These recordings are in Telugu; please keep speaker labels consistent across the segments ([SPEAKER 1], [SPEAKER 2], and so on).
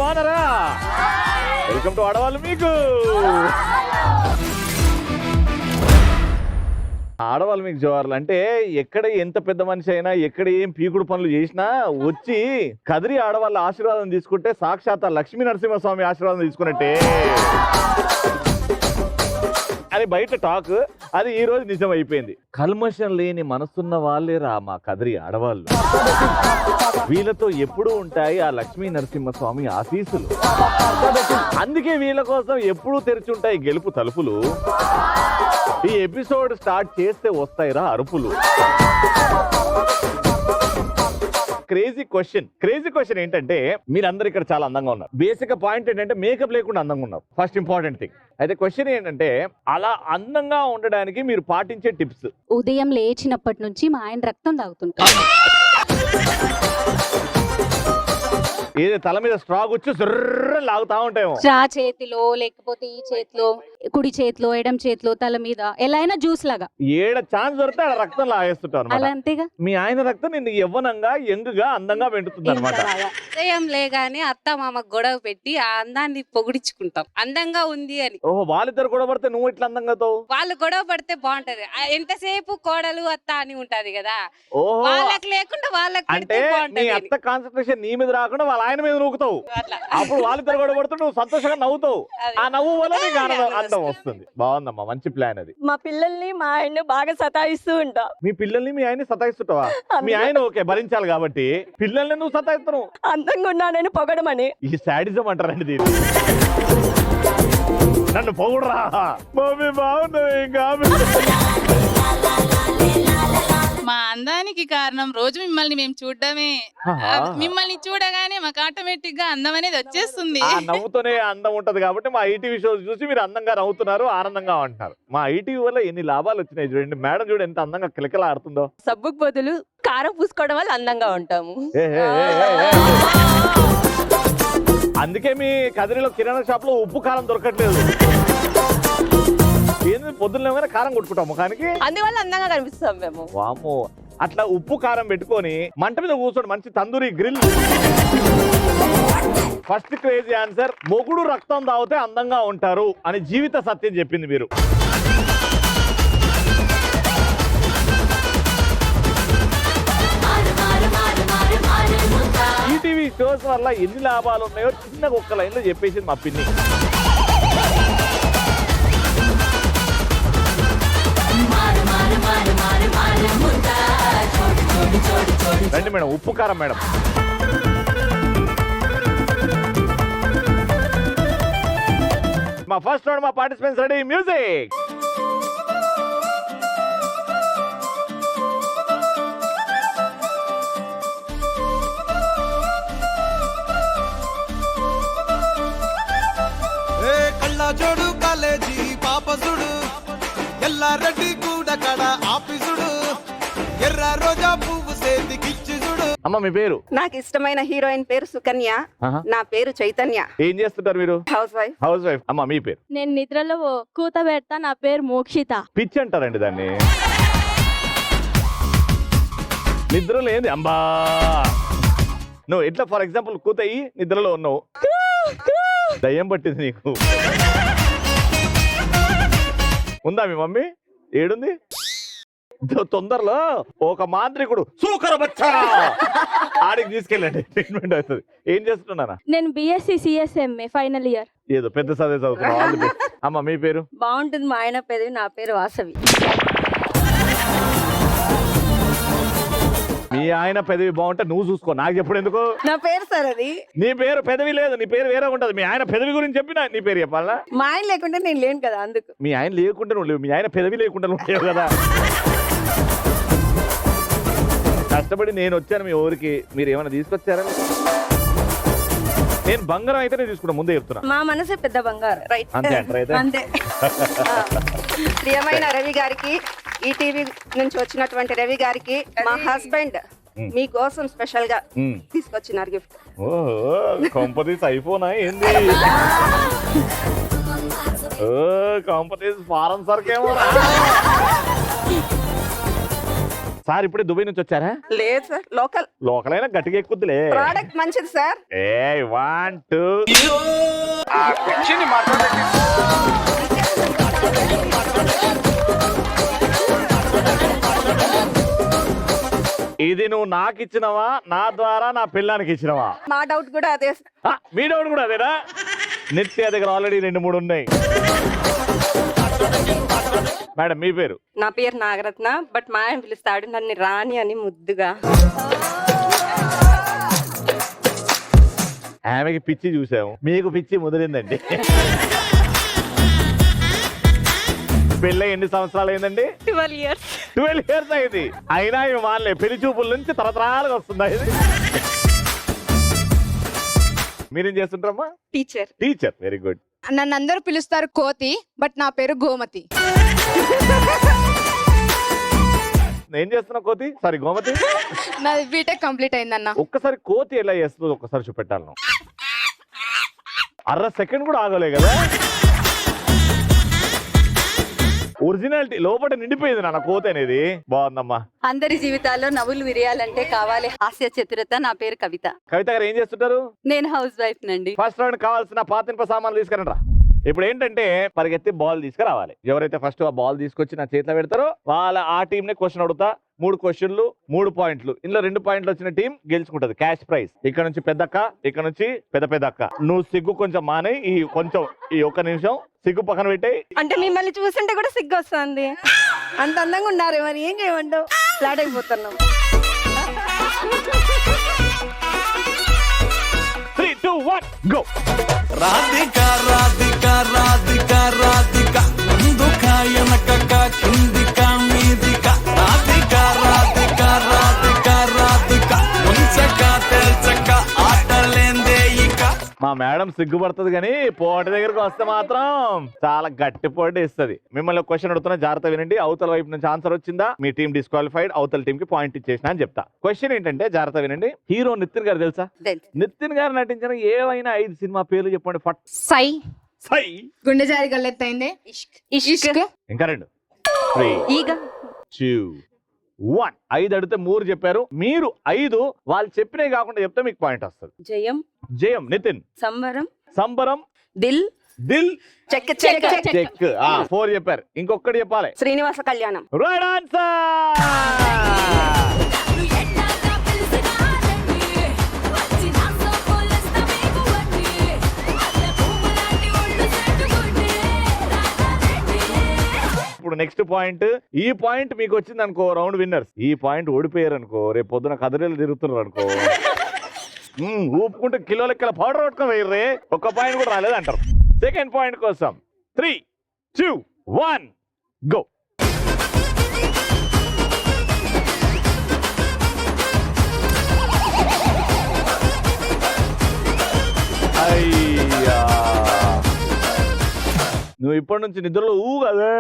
[SPEAKER 1] బాగున్నారా? వెల్కమ్ టు ఆడవాళ్ళు మీకు. ఆడవాళ్ళు మీకు జోహార్లు. అంటే ఎక్కడ ఎంత పెద్ద మనిషి అయినా ఎక్కడ ఏం పీకుడు పనులు చేసినా వచ్చి కదిరి ఆడవాళ్ళ ఆశీర్వాదం తీసుకుంటే సాక్షాత్ లక్ష్మీ నరసింహస్వామి ఆశీర్వాదం తీసుకున్నట్టే అని బయట టాక్. అది ఈ రోజు నిజం అయిపోయింది. కల్మషం లేని మనసున్న వాళ్ళేరా మా కదిరి ఆడవాళ్ళు. వీళ్ళతో ఎప్పుడూ ఉంటాయి ఆ లక్ష్మీ నరసింహస్వామి ఆశీస్సులు. అందుకే వీళ్ళ కోసం ఎప్పుడూ తెరిచి ఉంటాయి గెలుపు తలుపులు. ఈ ఎపిసోడ్ స్టార్ట్ చేస్తే వస్తాయిరా అరుపులు. క్రేజీ క్వశ్చన్ ఏంటంటే, మీరందరూ ఇక్కడ చాలా అందంగా ఉన్నారు. బేసిక్ పాయింట్ ఏంటంటే మేకప్ లేకుండా అందంగా ఉన్నారు. First important thing. అయితే క్వశ్చన్ ఏంటంటే, అలా అందంగా ఉండడానికి మీరు పాటించే టిప్స్.
[SPEAKER 2] ఉదయం లేచినప్పటి నుంచి మా ఆయన రక్తం తాగుతుంటారు.
[SPEAKER 1] ఏదో తల మీద స్ట్రా గుచ్చి జర్ర లాగుతా ఉంటాయేమో.
[SPEAKER 2] స్ట్రా చేతిలో, లేకపోతే ఈ చేతిలో, కుడి చేతిలో, ఎడం చేతిలో, తల మీద, ఎలా అయినా జ్యూస్ లాగా
[SPEAKER 1] ఏడ ఛాన్స్ దొరికితే అలా రక్తం లాగేస్తుంటారు.
[SPEAKER 2] అలా అంతేగా.
[SPEAKER 1] మీ ఆయన రక్తం నిన్ను యవ్వనంగా యంగ్గా అందంగా పెంచుతుంది అనమాట.
[SPEAKER 3] ఉదయం లేగానే అత్త మామ గొడవ పెట్టి ఆ అందాన్ని పొగిడించుకుంటాం, అందంగా ఉంది అని.
[SPEAKER 1] ఓహో, వాళ్ళిద్దరు గొడవ పడితే నువ్వు ఇట్లా అందంగా అవుతావు?
[SPEAKER 3] వాళ్ళు గొడవ పడితే బాగుంటది. ఎంతసేపు కోడలు అత్త అని ఉంటది కదా,
[SPEAKER 1] ఓహో,
[SPEAKER 3] వాళ్ళకి లేకుండా వాళ్ళకి
[SPEAKER 1] అంటే నీ అత్త కాన్సన్ట్రేషన్ నీ మీద రాకుండా వాళ్ళ ఆయన మీద నూకుతావు. అప్పుడు వాళ్ళిద్దరు గొడవ పడుతూ నువ్వు సంతోషంగా నవ్వుతావు. ఆ నవ్వు వల్ల నీకు అందం వస్తుంది. బాగుందమ్మా, మంచి ప్లాన్ అది.
[SPEAKER 4] మా పిల్లల్ని మా ఆయన బాగా సతాయిస్తూ ఉంటా.
[SPEAKER 1] మీ పిల్లల్ని మీ ఆయన సతాయిస్తుంటావా? మీ ఆయన ఓకే భరించాలి కాబట్టి పిల్లల్ని నువ్వు సతాయిస్తున్నావు.
[SPEAKER 4] అందంగా ఉన్నానని పొగడమని.
[SPEAKER 1] ఈ శాడిజం అంటారండి దీన్ని. నన్ను పొగుడురా మమ్మీ బాగున్నావు ఇంకా.
[SPEAKER 5] మా అందానికి కారణం రోజు మిమ్మల్ని మేము చూడడమే. మిమ్మల్ని చూడగానే మాకు ఆటోమేటిక్ గా అందం అనేది వచ్చేస్తుంది.
[SPEAKER 1] ఆ నవ్వుతోనే అందం ఉంటది కాబట్టి మా ఈటీవీ షోస్ చూసి మీరు అందంగా నవ్వుతున్నారు, ఆనందంగా ఉంటున్నారు. మా ఈటీవీ వల్ల ఎన్ని లాభాలు వచ్చినాయి చూడండి. మేడం చూడు ఎంత అందంగా కిలకిలా ఆడుతుందో.
[SPEAKER 4] సబ్బుకు బదులు కారం పూసుకోవడం వల్ల అందంగా ఉంటాము.
[SPEAKER 1] అందుకే మీ కదిరిలో కిరాణా షాప్ లో ఉప్పు కారం దొరకట్లేదు. ఏంది పొద్దున్న కారం కొట్టుకుంటాం ముఖానికి,
[SPEAKER 4] అందువల్ల అందంగా కనిపిస్తాం మేము.
[SPEAKER 1] వామ్మో, అట్లా ఉప్పు కారం పెట్టుకొని మంట మీద కూర్చోండి, మంచి tandoori grill. First crazy answer, మొగుడు రక్తం తాగితే అందంగా ఉంటారు అని జీవిత సత్యం చెప్పింది మీరు. ఈటీవీ షోస్ వల్ల ఎన్ని లాభాలు ఉన్నాయో చిన్నగా ఒక్క లైన్ లో చెప్పేసింది మా పిన్ని. రండి మేడం, ఉప్పు కారం మేడం. మా ఫస్ట్ రౌండ్ మా పార్టిసిపెంట్స్ రెడీ, మ్యూజిక్.
[SPEAKER 6] జోడు కాలేజీ పాపసుడు ఎల్లారెడ్డి కూడా కడ ఆఫీసుడు ఎర్ర రోజా పువ్వు సేతికిచ్చి చూడు.
[SPEAKER 1] అమ్మ మీ పేరు?
[SPEAKER 7] నాకు ఇష్టమైన హీరోయిన్ పేరు సుకన్య. నా పేరు చైతన్య.
[SPEAKER 1] ఏం చేస్తుంటారు మీరు?
[SPEAKER 7] House wife.
[SPEAKER 1] House wife. అమ్మ మీ పేరు?
[SPEAKER 2] నేను నిద్రలో కూత పెడతా, నా పేరు మోక్షిత.
[SPEAKER 1] పిచ్చి అంటారండి దాన్ని. నిద్రలో ఏంది అంబా? నువ్వు ఎట్లా ఫర్ ఎగ్జాంపుల్ కూతయి నిద్రలో ఉన్నావు, దయ్యం పట్టింది నీకు. ఉందా మీ మమ్మీ? ఏడుంది? తొందరలో ఒక మాంత్రికుడు సూకర బచ్చా ఆడికి తీసుకెళ్ళండి, ట్రీట్మెంట్ అవుతుంది. ఏం చేస్తున్నారా?
[SPEAKER 2] నేను బిఎస్సి సిఎస్ఎంఏ ఫైనల్ ఇయర్.
[SPEAKER 1] ఏదో పెద్ద చదివే చదువుతున్నా. అమ్మ మీ పేరు?
[SPEAKER 4] బాగుంటుంది మా ఆయన పెదవి, నా పేరు వాసవి.
[SPEAKER 1] మీ ఆయన పెదవి బాగుంటే నువ్వు చూసుకో, నాకు చెప్పడు ఎందుకు?
[SPEAKER 4] నా పేరు సార్ అది.
[SPEAKER 1] నీ పేరు పెదవి లేదు, నీ పేరు వేరే ఉంటది. మీ ఆయన పెదవి గురించి చెప్పినా నీ పేరు చెప్పాలా?
[SPEAKER 4] మా ఆయన లేకుంటే నేను లేను కదా, అందుకు.
[SPEAKER 1] మీ ఆయన లేకుంటే నువ్వు లేవు, మీ ఆయన పెదవి లేకుండా నువ్వు లేవు కదా. కష్టపడి నేను వచ్చాను మీ ఊరికి, మీరు ఏమైనా తీసుకొచ్చారా? నేను బంగారం అయితేనే తీసుకున్నా, ముందే చెప్తున్నా.
[SPEAKER 4] మా మనసే పెద్ద బంగారం.
[SPEAKER 7] రైట్,
[SPEAKER 1] అంతే అంటారు.
[SPEAKER 4] అంతే.
[SPEAKER 7] ప్రియమైన రవి గారికి, ఈటీవీ నుంచి వచ్చినటువంటి రవి గారికి మా హస్బెండ్ మీకోసం స్పెషల్ గా తీసుకొచ్చినారు గిఫ్ట్.
[SPEAKER 1] ఓ కాంపతీస్ అయిపోనా ఏంది? ఓ కాంపతీస్ ఫారెన్ సర్కేమో. సార్ ఇప్పుడే దుబాయ్ నుంచి వచ్చారా?
[SPEAKER 7] లేదు సార్, లోకల్.
[SPEAKER 1] లోకలైనా గట్టిగా ఎక్కుద్దులే.
[SPEAKER 7] ప్రోడక్ట్ మంచిది సార్.
[SPEAKER 1] ఏ 1 2 ఇది నువ్వు నాకు ఇచ్చినవా, నా ద్వారా నా పిల్లానికి ఇచ్చినవా?
[SPEAKER 7] మా డౌట్ కూడా అదే సార్.
[SPEAKER 1] మీ డౌట్ కూడా అదేనా? నిత్య దగ్గర ఆల్రెడీ 2-3 ఉన్నాయి. మేడం మీ పేరు?
[SPEAKER 7] నా పేరు నాగరత్న, బట్ మా ఆయన పిలుస్తాడు నన్ను రాణి అని ముద్దుగా.
[SPEAKER 1] ఆమెకి పిచ్చి చూసాము, మీకు పిచ్చి ముదిరిందండి. పెళ్ళి ఎన్ని సంవత్సరాలు అయిందండి?
[SPEAKER 7] 12 years.
[SPEAKER 1] 12 years అయింది. అయినా ఇవి వాళ్ళే పెళ్లి చూపుల నుంచి తరతరాలుగా వస్తుందా ఇది? మీరేం చేస్తుంటారమ్మా?
[SPEAKER 7] టీచర్.
[SPEAKER 1] Teacher, very good.
[SPEAKER 8] నన్ను అందరూ పిలుస్తారు కోతి, బట్ నా పేరు గోమతి.
[SPEAKER 1] ఏం చేస్తున్నావు కోతి? సారీ గోమతి.
[SPEAKER 8] నాది బీటెక్ కంప్లీట్ అయిందన్న.
[SPEAKER 1] ఒక్కసారి కోతి ఎలా చేస్తుందో ఒక్కసారి చూపెట్టాలను. అర సెకండ్ కూడా ఆగలే కదా. ఒరిజినాలిటీ లోపల నిండిపోయింది నాన్న కోతి అనేది. బాగుందమ్మా.
[SPEAKER 4] అందరి జీవితాల్లో నవ్వులు విరియాలంటే కావాలి హాస్య చతురత. నా పేరు కవిత.
[SPEAKER 1] కవిత గారు ఏం చేస్తుంటారు?
[SPEAKER 4] నేను హౌస్ వైఫ్ నండి.
[SPEAKER 1] ఫస్ట్ రౌండ్ కావాల్సిన పాతింప సామాన్లు తీసుకురండి. ఇప్పుడు ఏంటంటే పరిగెత్తి బాల్ తీసుకురావాలి. ఎవరైతే ఫస్ట్ ఆ బాల్ తీసుకొచ్చి నా చేతిలో పెడతారో వాళ్ళ ఆ టీంనే క్వశ్చన్ అడుగుతా. 3 క్వశ్చన్లు 3 పాయింట్లు. ఇందులో 2 పాయింట్లు వచ్చిన టీం గెలుచుకుంటది. Cash prize. ఇక్కడ నుంచి పెద్దక్క, ఇక్కడ నుంచి పెద్ద అక్క. నువ్వు సిగ్గు కొంచెం మానే, ఈ 1 నిమిషం సిగ్గు పక్కన పెట్టాయి.
[SPEAKER 7] అంటే మిమ్మల్ని చూస్తుంటే కూడా సిగ్గు వస్తుంది.
[SPEAKER 4] అంత అందంగా ఉన్నారు, మరి ఏం చేయమంటావు? ఫ్లాట్ అయిపోతున్నాం.
[SPEAKER 1] 3 2 1 గో.
[SPEAKER 6] రాధిక రాధిక రాధిక రాధిక ముందుక వెనకక కిందిక మీదిక రాధిక రాధిక రాధిక రాధిక ముంచక తెల్చక ఆటలేందే ఇక.
[SPEAKER 1] మా మేడం సిగ్గుపడుతుంది కానీ పోటీ దగ్గరకు వస్తే మాత్రం చాలా గట్టి పోటీ ఇస్తుంది. మిమ్మల్ని ఒక క్వశ్చన్ అడుగుతున్నా, జాగ్రత్త వినండి. అవతల వైపు నుంచి ఆన్సర్ వచ్చిందా మీ టీం డిస్క్వాలిఫైడ్, అవతల టీం కి పాయింట్ ఇచ్చేసిన అని చెప్తా. క్వశ్చన్ ఏంటంటే జాగ్రత్త వినండి. హీరో నితిన్ గారు తెలుసా? నితిన్ గారు నటించిన ఏవైనా 5 సినిమా పేర్లు చెప్పండి.
[SPEAKER 8] సై,
[SPEAKER 1] సై,
[SPEAKER 8] గుండె జారి గల్లెత్తైందే, ఇష్క్,
[SPEAKER 1] ఇంకా 2 3
[SPEAKER 4] ఈగ
[SPEAKER 1] 2 1. 5 అడిగితే 3 చెప్పారు. మీరు 5 వాళ్ళు చెప్పినవి కాకుండా చెప్తే మీకు పాయింట్ వస్తుంది.
[SPEAKER 4] జయం,
[SPEAKER 1] జయం Nithin.
[SPEAKER 4] Sambaram,
[SPEAKER 1] Sambaram,
[SPEAKER 4] Dil,
[SPEAKER 1] Dil,
[SPEAKER 7] Check Check Check.
[SPEAKER 1] Check. 4 చెప్పారు. ఇంకొకటి చెప్పాలి.
[SPEAKER 7] శ్రీనివాస కళ్యాణం.
[SPEAKER 1] Right answer. ఇప్పుడు నెక్స్ట్ పాయింట్. ఈ పాయింట్ మీకు వచ్చింది అనుకో, రౌండ్ విన్నర్స్. ఈ పాయింట్ ఓడిపోయారు అనుకో, రేపు పొద్దున కదిరేలు తిరుగుతున్నారు అనుకో, ఊపుకుంటూ కిలో లెక్కల పౌడర్ పట్టుకొని వేయర్రే, ఒక్క పాయింట్ కూడా రాలేదు అంటారు. సెకండ్ పాయింట్ కోసం 3 2 1 గో. అయ్యా, నువ్వు ఇప్పటి నుంచి నిద్రలో ఊగదే.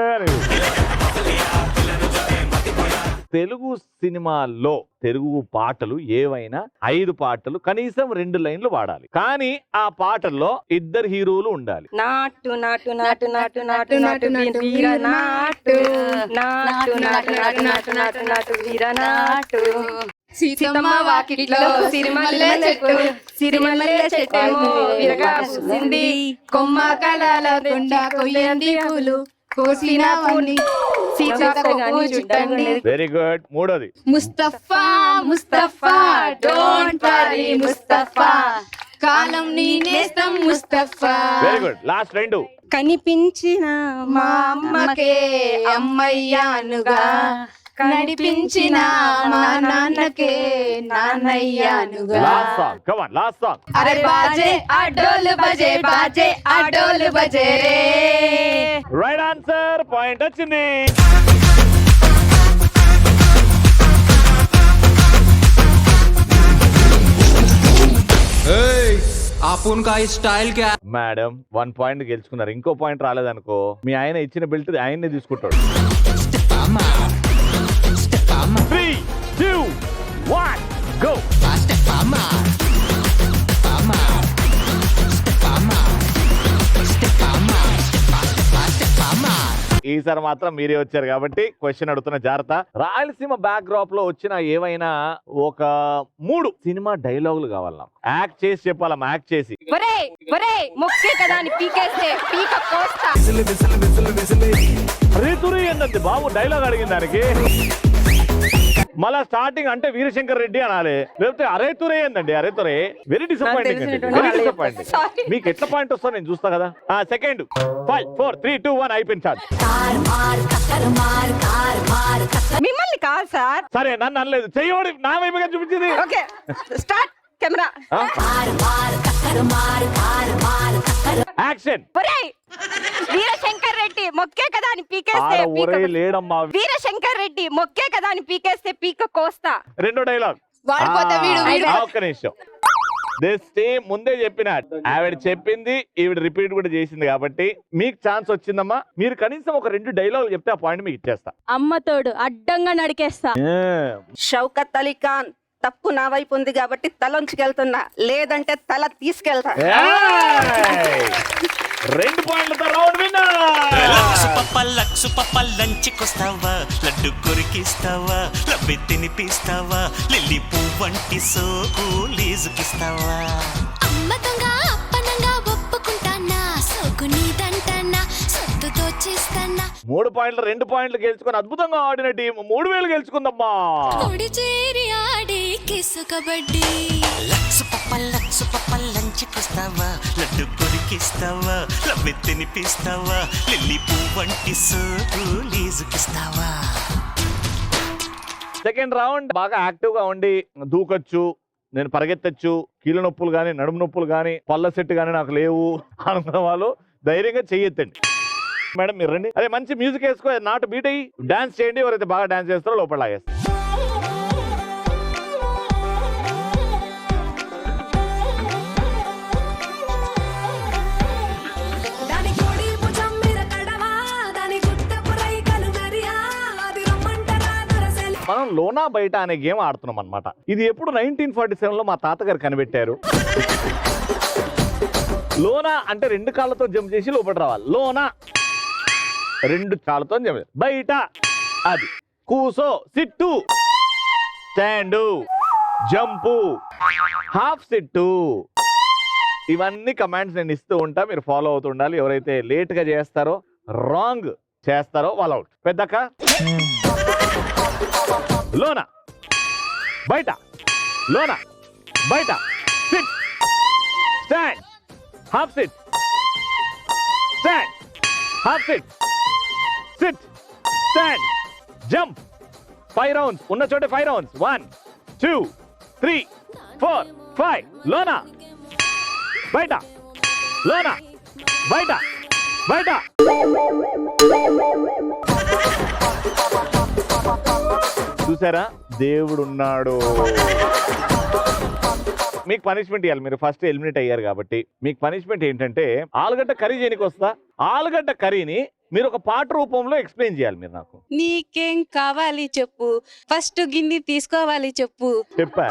[SPEAKER 1] తెలుగు సినిమాల్లో తెలుగు పాటలు ఏవైనా 5 పాటలు కనీసం 2 లైన్లు వాడాలి. కానీ ఆ పాటల్లో 2 హీరోలు ఉండాలి.
[SPEAKER 7] నాటు నాటు నాటు నాటు నాటు నాటు వీర నాటు నాటు నాటు నాటు నాటు నాటు నాటు వీర నాటు.
[SPEAKER 8] సీతమ్మ వాకిట్లో
[SPEAKER 7] సిరిమల్లె చెట్టు, సిరిమల్లె చెట్టు విరగా పూసింది,
[SPEAKER 8] కొమ్మ కళల గుండ కొయ్యంది పూలు, కోసిన పూని సీతకు చుట్టండి.
[SPEAKER 1] Very good. మూడోది
[SPEAKER 8] ముస్తఫా ముస్తఫా డోంట్ వరీ ముస్తఫా, కాలం నీ నేస్తం ముస్తఫా.
[SPEAKER 1] Very good. లాస్ట్ 2.
[SPEAKER 7] కనిపించిన
[SPEAKER 8] మా అమ్మకే అమ్మయ్యానుగా, నడిపించిన మా నాన్నకే నాన్నయ్యానుగా.
[SPEAKER 1] Last song. Come on, last song.
[SPEAKER 8] అరే బాజే ఆ డోలు బజే, బాజే ఆ డోలు బజే రే.
[SPEAKER 1] Right answer. పాయింట్ వచ్చింది.
[SPEAKER 6] ఆపున్ కా స్టైల్ క్యా.
[SPEAKER 1] మేడం 1 పాయింట్ గెలుచుకున్నారు. ఇంకో పాయింట్ రాలేదనుకో మీ ఆయన ఇచ్చిన బెల్ట్ ఆయన్నే తీసుకుంటాడు. 3 2 1 గో. ఈ ఈసారి మాత్రం మీరే వచ్చారు కాబట్టి క్వశ్చన్ అడుగుతున్న జాగ్రత్త. రాయలసీమ బ్యాక్ డ్రాప్ లో వచ్చిన ఏవైనా ఒక 3 సినిమా డైలాగులు కావాలి నాకు. యాక్ట్ చేసి చెప్పాలమ్మా, యాక్ట్ చేసి.
[SPEAKER 8] మొక్కే కదా అని పీకేస్తే పీక కోస్తా.
[SPEAKER 1] రేతురి ఏంటంటే బాబు డైలాగ్ అడిగిన దానికి మళ్ళా స్టార్టింగ్ అంటే వీరశంకర్ రెడ్డి అనాలి, లేకపోతే అరేతురే ఏందండి అరేతురే. వెరీ డిసప్పాయింటింగ్ అండి, వెరీ డిసప్పాయింటింగ్. మీకు ఎట్లా పాయింట్ వస్తా నేను చూస్తా కదా. సెకండ్ 5 4 3 2 1 అయిపోయింది సార్.
[SPEAKER 7] మిమ్మల్ని కాదు సార్.
[SPEAKER 1] సరే నన్ను అనలేదు, చెయ్యోడి నా వైపుగా చూపించింది.
[SPEAKER 7] Okay start camera.
[SPEAKER 1] Action.
[SPEAKER 8] Veerashankar Reddy మొక్కే కదా అని పీకేస్తే
[SPEAKER 1] ఒరే లేడమ్మా.
[SPEAKER 8] వీరశంకర్ రెడ్డి మొక్కే కదా అని పీకేస్తే పీక కోస్తా.
[SPEAKER 1] రెండో డైలాగ్. ఒక్క నిమిషం. ముందే చెప్పిన ఆవిడ చెప్పింది, ఈవిడ రిపీట్ కూడా చేసింది కాబట్టి మీకు ఛాన్స్ వచ్చిందమ్మా. మీరు కనీసం ఒక 2 డైలాగులు చెప్తే ఆ పాయింట్ మీకు ఇచ్చేస్తా.
[SPEAKER 2] అమ్మతోడు అడ్డంగా నడికేస్తా.
[SPEAKER 7] షౌకత్ అలీ ఖాన్ తప్పు నా వైపు ఉంది కాబట్టి తలంచుకెళ్తున్నా, లేదంటే తల తీసుకెళ్తా.
[SPEAKER 1] 2 పాయింట్లతో రౌండ్ విన్నర్.
[SPEAKER 9] లక్సు పప్ప లంచ్కొస్తావా, లడ్డు కొరికిస్తావా, లబ్బి తినిపిస్తావా, లిల్లీ పువ్వంటి సోకు లీజుకిస్తావా.
[SPEAKER 10] అమ్మతంగా అప్పనంగా ఒప్పుకుంటానా, సోకు నీదంటానా, సొత్తుతో చేస్తానా.
[SPEAKER 1] 3 పాయింట్లు 2 పాయింట్లు గెలుచుకొని అద్భుతంగా ఆడిన టీం 3000 గెలుచుకుందమ్మా.
[SPEAKER 10] కొడి చేరి ఆడే కిసు కబడ్డీ.
[SPEAKER 9] లక్సు పప్ప లంచ్కొస్తావా, లడ్డు కొరికిస్తావా, లబ్బి తినిపిస్తావా, లిల్లీ పువ్వంటి సోకు లీజుకిస్తావా.
[SPEAKER 1] సెకండ్ రౌండ్ బాగా యాక్టివ్ గా ఉండి దూకొచ్చు, నేను పరిగెత్తచ్చు, కీళ్ళ నొప్పులు కానీ నడుము నొప్పులు కానీ పళ్ళ సెట్ కానీ నాకు లేవు అనుకున్న వాళ్ళు ధైర్యంగా చెయ్యెత్తండి. మేడం మీరు రండి. అదే మంచి మ్యూజిక్ వేసుకో, నాటు బీట్ అయ్యి డాన్స్ చేయండి. ఎవరైతే బాగా డాన్స్ చేస్తారో లోపల లాగేస్తారు. మనం లోనా బయట అనే గేమ్ ఆడుతున్నాం అన్నమాట. ఇది ఎప్పుడు 1947 లో మా తాతగారు కనిపెట్టారు. లోనా అంటే 2 కాళ్ళతో జంప్ చేసి లోపల రావాలి. లోనా 2 కాళ్ళతో జంప్, బయట అది కూసో, sit, stand, jump, half sit. ఇవన్నీ కమాండ్స్ నేను ఇస్తూ ఉంటా, మీరు ఫాలో అవుతూ ఉండాలి. ఎవరైతే లేట్ గా చేస్తారో రాంగ్ చేస్తారో వాళ్ళు అవుట్. పెద్దక్క లోన బయట, లోన బయట, SIT, stand, half SIT, stand, half SIT, SIT, stand, jump. 5 rounds ఉన్న చోటే 5 రౌండ్స్. 1 2 3 4 5. లోన బయట, లోన బయట, బయట. చూసారా, దేవుడున్నాడు. మీకు పనిష్మెంట్ ఇవ్వాలి. మీరు ఫస్ట్ ఎలిమినేట్ అయ్యారు కాబట్టి మీకు పనిష్మెంట్ ఏంటంటే ఆలుగడ్డ కర్రీ చేయడానికి వస్తా. ఆలుగడ్డ కర్రీని మీరు ఒక పాట రూపంలో ఎక్స్ప్లెయిన్ చేయాలి మీరు నాకు.
[SPEAKER 3] నీకేం కావాలి చెప్పు, ఫస్ట్ గిన్నె తీసుకోవాలి చెప్పు.
[SPEAKER 1] చెప్పా.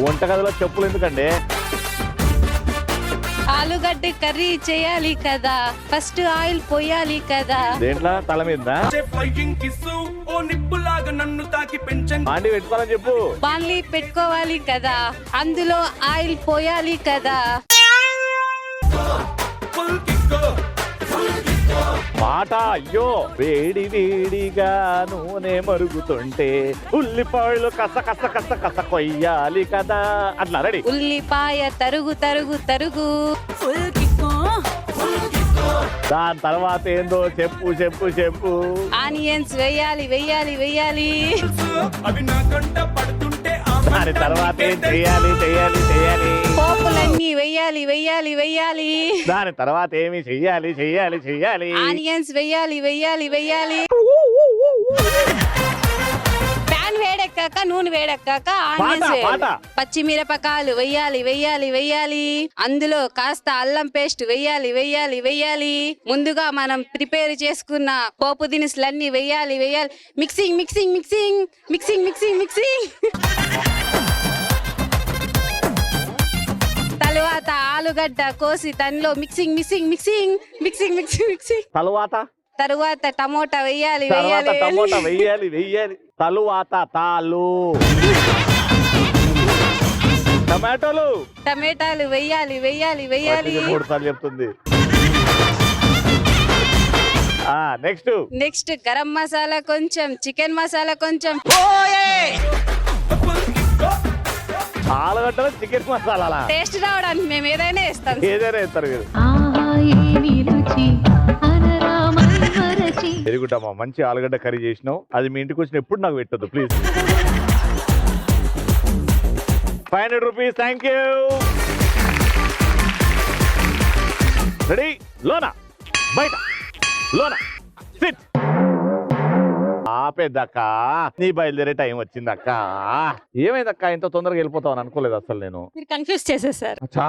[SPEAKER 1] వంటగదిలో చెప్పులు ఎందుకండి?
[SPEAKER 3] ఆలుగడ్డ కర్రీ చేయాలి కదా, ఫస్ట్ ఆయిల్ పోయాలి కదా.
[SPEAKER 1] దేంట్లో తల మీద మాండి పెట్టుకోవాలని చెప్పు.
[SPEAKER 3] బాన్లీ పెట్టుకోవాలి కదా, అందులో ఆయిల్ పోయాలి కదా.
[SPEAKER 1] మాట అయ్యో వేడి వేడిగా నూనె మరుగుతుంటే ఉల్లిపాయలు కస కస కస కస కొయ్యాలి కదా. అట్లా రెడీ.
[SPEAKER 3] ఉల్లిపాయ తరుగు తరుగు తరుగు.
[SPEAKER 1] దాని తర్వాత ఏందో చెప్పు చెప్పు చెప్పు.
[SPEAKER 3] ఆనియన్స్ వేయాలి వేయాలి వేయాలి.
[SPEAKER 1] దాని తర్వాత ఏం చేయాలి చేయాలి చేయాలి.
[SPEAKER 3] పోపులన్నీ వేయాలి వేయాలి వేయాలి.
[SPEAKER 1] దాని తర్వాత ఏమి చెయ్యాలి చెయ్యాలి చెయ్యాలి.
[SPEAKER 3] ఆనియన్స్ వేయాలి వేయాలి వేయాలి. ప్యాన్ వేడెక్కాక నూనె వేడెక్కాక ఆనియన్స్ వేయాలి. పచ్చిమిరపకాయలు వేయాలి వేయాలి వేయాలి. అందులో కాస్త అల్లం పేస్ట్ వేయాలి వేయాలి వేయాలి. ముందుగా మనం ప్రిపేర్ చేసుకున్న పోపు దినుసులన్నీ వేయాలి వేయాలి. Mixing mixing mixing mixing mixing mixing. తర్వాత ఆలుగడ్డ కోసి దానిలో mixing mixing mixing mixing mixing mixing తరువాత టమోటా వెయ్యాలి
[SPEAKER 1] టమోటా వెయ్యాలి తరువాత తాలు
[SPEAKER 3] టమాటాలు వెయ్యాలి
[SPEAKER 1] 3 సార్లు చెప్తుంది.
[SPEAKER 3] నెక్స్ట్ గరం మసాలా కొంచెం, చికెన్ మసాలా కొంచెం,
[SPEAKER 1] ఆలుగడ్డలో చికెన్ మసాలా
[SPEAKER 3] టేస్ట్ రావడానికి మేము ఏదైనా వేస్తాం.
[SPEAKER 1] ఏదైనా వేస్తారు మీరు. వెరీ గుడ్ అమ్మా, మంచి ఆలుగడ్డ కర్రీ చేసినావు. అది మీ ఇంటికి వచ్చిన ఎప్పుడు నాకు పెట్టద్దు please. 500 rupees. Thank you. Ready? లోనా బయట లోనా సిట్. ఆపేద్దక్క, నీ బయలుదేరే టైం వచ్చిందక్క. ఏమైందక్క ఇంత తొందరగా వెళ్ళిపోతావని అనుకోలేదు అసలు నేను.
[SPEAKER 3] మీరు కన్ఫ్యూజ్ చేసేసారు.
[SPEAKER 1] అచ్చా,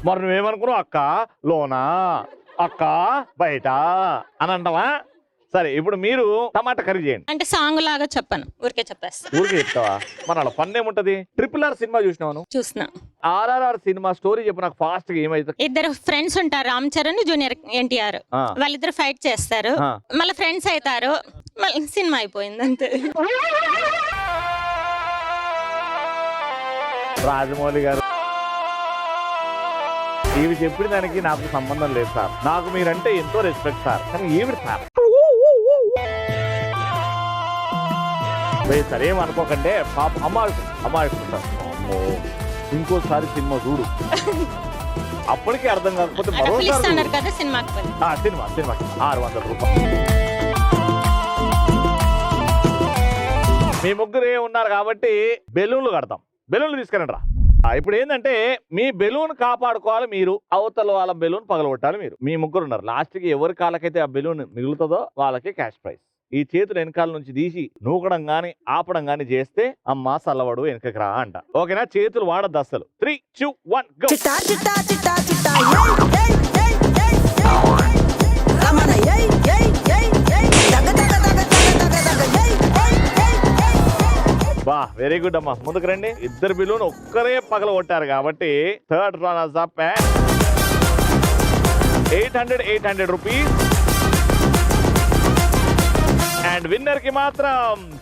[SPEAKER 1] మరి నువ్వేమనుకున్నావు? అక్క లోనా, అక్క బయట అని అంటావా? సరే, ఇప్పుడు మీరు టమాటా కర్రీ చేయండి.
[SPEAKER 3] అంటే సాంగ్ లాగా చెప్పను, ఊరికే చెప్పేస్తా.
[SPEAKER 1] ఊరికే చెప్తావా? మన అలా పన్ను ఏముంటది? RRR సినిమా చూసినావు?
[SPEAKER 3] చూసిన.
[SPEAKER 1] RRR సినిమా స్టోరీ చెప్పు నాకు ఫాస్ట్ గా. ఏమైతే
[SPEAKER 3] ఇద్దరు ఫ్రెండ్స్ ఉంటారు, రామ్ చరణ్ జూనియర్ ఎన్టీఆర్. వాళ్ళిద్దరు ఫైట్ చేస్తారు, మళ్ళీ ఫ్రెండ్స్ అవుతారు, మళ్ళీ సినిమా అయిపోయింది అంతే.
[SPEAKER 1] రాజమౌళి గారు ఇవి చెప్పిన దానికి నాకు సంబంధం లేదు సార్. నాకు మీరంటే ఎంతో రెస్పెక్ట్ సార్, కానీ ఏమిటి సార్? సార్ ఏమనుకోకంటే పాప అమ్మాయికుంటారు. ఇంకోసారి సినిమా చూడు, అప్పటికే అర్థం కాకపోతే మరోసారి సినిమాకి 600 రూపాయలు. మీ ముగ్గురే ఉన్నారు కాబట్టి బెలూన్లు కడతాం. బెలూన్లు తీసుకురండి రా. ఇప్పుడు ఏంటంటే మీ బెలూన్ కాపాడుకోవాలి మీరు, అవతల వాళ్ళ బెలూన్ పగలగొట్టాలి మీరు. మీ ముగ్గురు ఉన్నారు. లాస్ట్ కి ఎవరి కాళ్ళకైతే ఆ బెలూన్ మిగులుతుందో వాళ్ళకి క్యాష్ ప్రైజ్. ఈ చేతులు వెనకాల నుంచి తీసి నూకడం గాని ఆపడం గాని చేస్తే అమ్మ సల్లవాడు వెనకకి రా అంట. ఓకేనా? చేతులు వాడద్దు అసలు. 3, 2, 1 గో. బా, వెరీ గుడ్ అమ్మా. ముందుకు రండి. ఇద్దరు బిల్లును ఒక్కరే పగల కొట్టారు కాబట్టి third runners up 800 rupees. And winner కి మాత్రం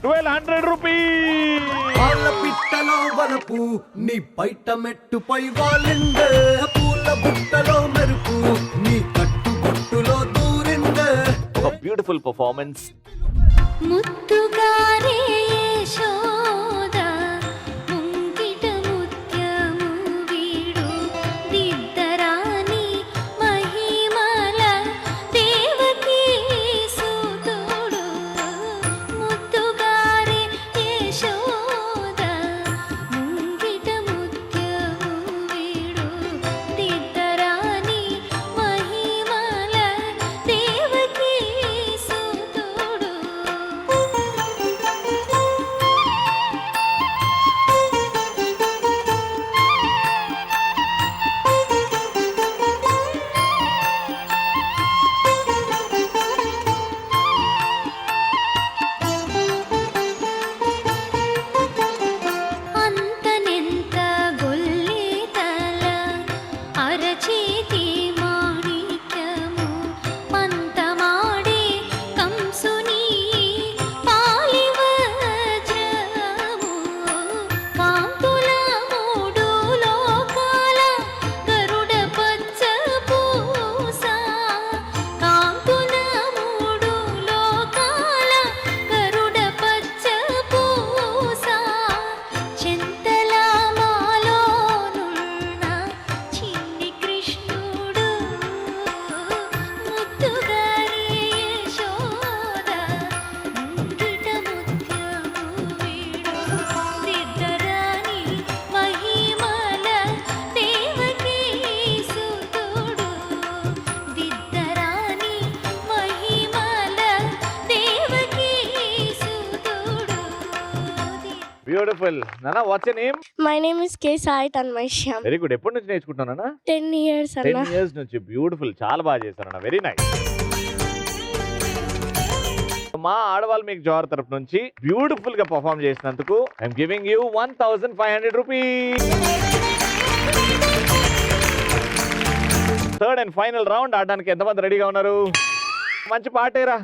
[SPEAKER 1] 1200 రూపీస్.
[SPEAKER 6] వాళ్ళ పిట్టలో వలపు నీ బయట మెట్టుపై వాలిందే, పూల బుట్టలో మెరుపు నీ కట్టు కట్టులో దూరిందే.
[SPEAKER 1] ఒక బ్యూటిఫుల్ పర్ఫార్మెన్స్.
[SPEAKER 10] ముత్తుగారే యశోద ముంగిట ముత్యము వీడు దిద్దరాని మహిమల దేవకీ సుతుడు. ముత్తుగారే యశోద ముంగిట ముత్యము వీడు దిద్దరాని మహిమల దేవకీ సుతుడు. అంతనెంత గొల్లితల అరచేతి మాణిక్యము పంతమాడే కంసుని పాలి వజ్రము. కాంతుల మూడు లోకాల గరుడ పచ్చ పూస. కాంతుల మూడు లోకాల గరుడ పచ్చ పూస. చింతల మాలోనున్న చిన్ని కృష్ణుడు. ముత్తుగారి యశోద ముంగిట ముత్యము వీడు దిద్దరాని మహిమల దేవకీ సుతుడు. దిద్దరాని మహిమల దేవకీ సుతుడు.
[SPEAKER 1] బ్యూటిఫుల్. నానా, what's your name?
[SPEAKER 10] My name is K. Sai Tanmaishyam.
[SPEAKER 1] Very good. ఎప్పటి నుంచి నేర్చుకుంటున్నానా?
[SPEAKER 10] 10 years
[SPEAKER 1] 10 years నుంచి. బ్యూటిఫుల్, చాలా బాగా చేశారన్న. Very nice. మా ఆడవాళ్ళు మీకు జోహర్ తరపు నుంచి బ్యూటిఫుల్ గా పర్ఫార్మ్ చేసినందుకు I'm giving you 1500 rupees. Third and final round ఆడడానికి ఎంతమంది రెడీగా ఉన్నారు? మంచి పాటేరా.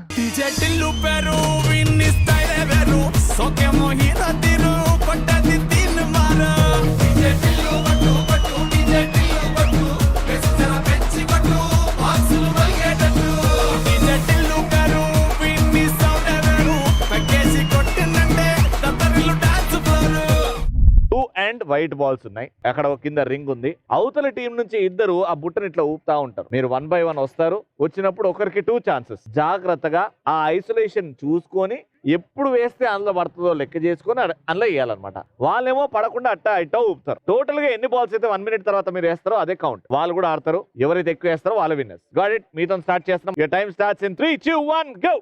[SPEAKER 1] అండ్ వైట్ బాల్స్ ఉన్నాయి. అక్కడ ఒక కింద రింగ్ ఉంది. అవతల టీం నుంచి ఇద్దరు ఆ బుట్టని ఇట్లా ఊపుతా ఉంటారు. మీరు 1 by 1 వస్తారు. వచ్చినప్పుడు ఒకరికి 2 ఛాన్సెస్. జాగ్రత్తగా ఆ ఐసోలేషన్ చూసుకొని ఎప్పుడు వేస్తే అందులో పడుతుందో లెక్క చేసుకొని అందులో వేయాలన్నమాట. వాళ్ళేమో పడకుండా అట్టా ఇట్టా ఊపుతారు. టోటల్ గా ఎన్ని బాల్స్ అయితే 1 minute తర్వాత మీరు వేస్తారో అదే కౌంట్. వాళ్ళు కూడా ఆడతారు. ఎవరైతే ఎక్కువ వేస్తారో వాళ్ళ విన్నర్స్. Got it. మీతో స్టార్ట్ చేస్తున్నాం. Your time starts in 3, 2, 1 go.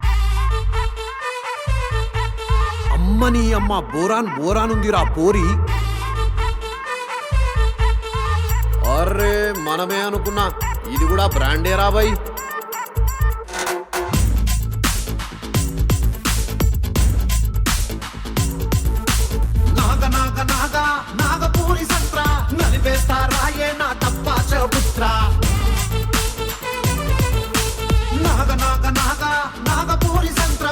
[SPEAKER 6] అమ్మని అమ్మ బోరాన్ ఉందిరా పోరి. అరే మనమే అనుకున్నా, ఇది కూడా బ్రాండే రా బై. నాగపూరి సంత్ర నలిపేస్తారాయే నా తప్పా చబుత్ర. నాగపూరి సంత్ర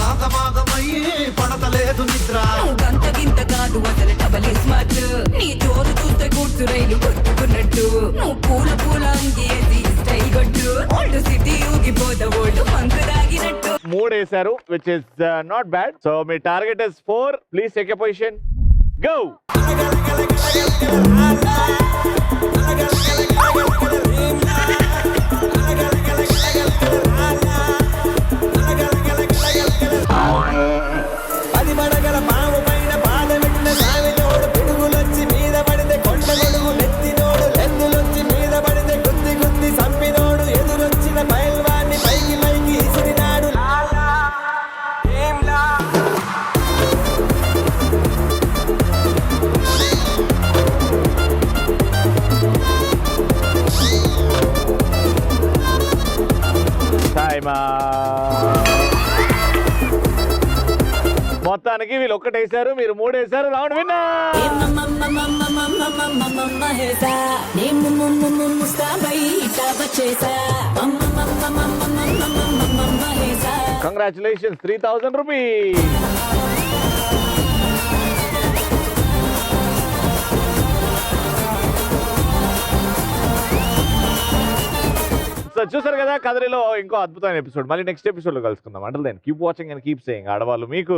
[SPEAKER 6] ఆగమాగమయ్యి పడతలేదు నిద్ర.
[SPEAKER 8] గంత గింత కాదు అసలు డబల్ స్మార్ట్. నీ జోరు చూస్తే గుర్తు రైలు కొట్టుకున్నట్టు. నువ్వు పూల అంగేసి స్టైల్ కొట్టు. ఓల్డ్ సిటీ ఊగిపోద ఓల్డ్ మంకు రాగినట్టు.
[SPEAKER 1] 3 వేశారు which is not bad. So మీ target is 4. Please take a position. Go. మొత్తానికి వీళ్ళు 1 వేశారు, మీరు 3 వేశారు. Round winner. Congratulations. 3000 rupees. So చూసారు కదా కదరిలో ఇంకో అద్భుతమైన ఎపిసోడ్. మళ్ళీ నెక్స్ట్ ఎపిసోడ్ లో కలుసుకుందాం. అంటే then keep watching and keep saying. ఆడవాళ్ళు మీకు